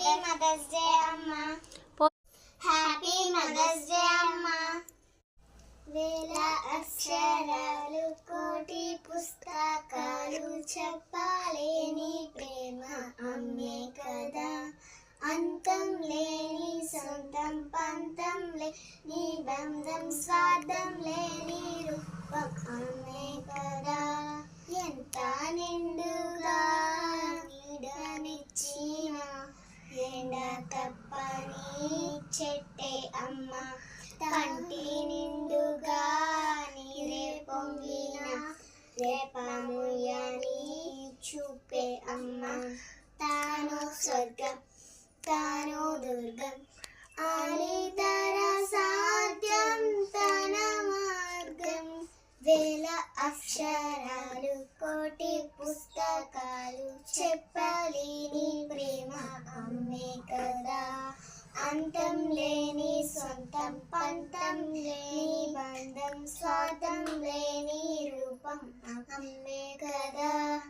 Mothers day అమ్మా. Happy mother's day అమ్మా. వేల అక్షరాలు కోటి పుస్తకాలు చెప్పలేని ప్రేమ అమ్మే కదా. అంతం లేని సొంతం పంతం లేని బంధం స్వార్థం లేని రూపం అమ్మే కదా. ఎంత నిండుగా నీడనిచ్చిన ఎండ తప్పని చెట్టే అమ్మ. కంటి నిండుగా నీరే పొంగిన రేపముయని చూపే అమ్మ. తాను స్వర్గం తాను దుర్గం ఆలితర సాధ్యం తన మార్గం. వేల అక్షరాలు కోటి పుస్తకాలు చెప్పలేని ప్రేమ అమ్మే కదా. అంతం లేని సొంతం పంతం లేని బంధం స్వార్థం లేని రూపం అమ్మే కదా.